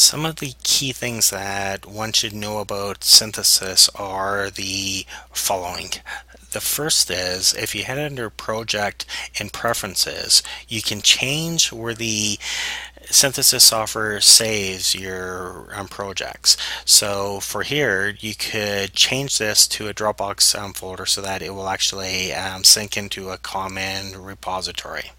Some of the key things that one should know about synthesis are the following. The first is if you head under Project and Preferences, you can change where the synthesis software saves your projects. So for here, you could change this to a Dropbox folder so that it will actually sync into a common repository.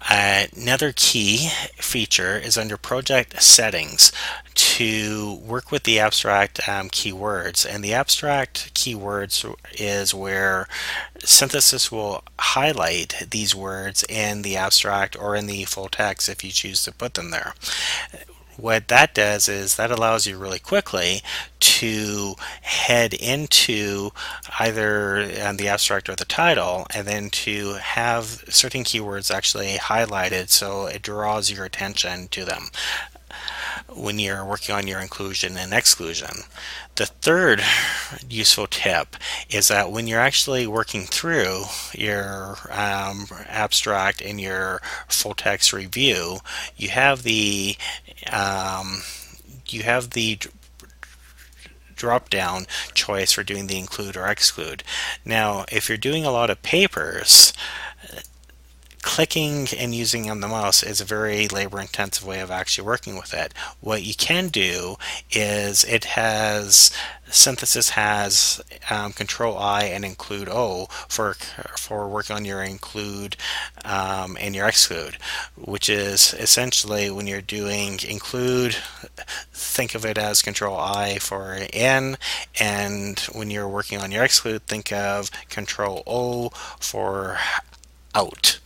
Another key feature is under project settings to work with the abstract keywords. And the abstract keywords is where synthesis will highlight these words in the abstract or in the full text if you choose to put them there. What that does is that allows you really quickly to head into either the abstract or the title and then to have certain keywords actually highlighted so it draws your attention to them when you're working on your inclusion and exclusion. The third useful tip is that when you're actually working through your abstract in your full text review, you have the um, drop down choice for doing the include or exclude. Now, if you're doing a lot of papers, clicking and using on the mouse is a very labor intensive way of actually working with it. What you can do is synthesis has control I and include O for working on your include and your exclude, which is essentially when you're doing include, think of it as control I for in, and when you're working on your exclude, think of control O for out.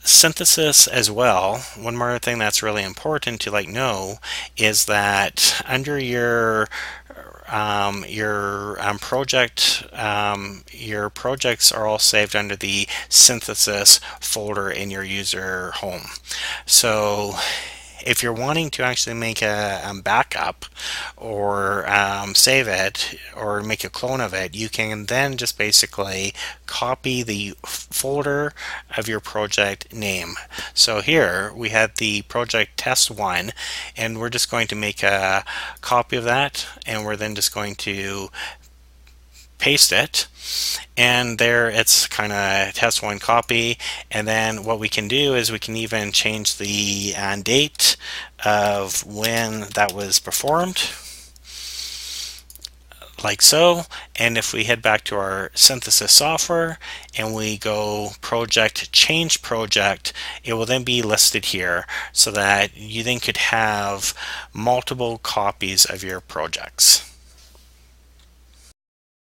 Synthesis as well, one more thing that's really important to know is that under your project, your projects are all saved under the synthesis folder in your user home. So if you're wanting to actually make a backup or save it or make a clone of it, you can then just basically copy the folder of your project name. So here we have the project test1, and we're just going to make a copy of that, and we're then just going to paste it, and there it's kind of test1 copy. And then what we can do is we can even change the date of when that was performed, like so. And if we head back to our synthesis software and we go project change project, it will then be listed here so that you then could have multiple copies of your projects.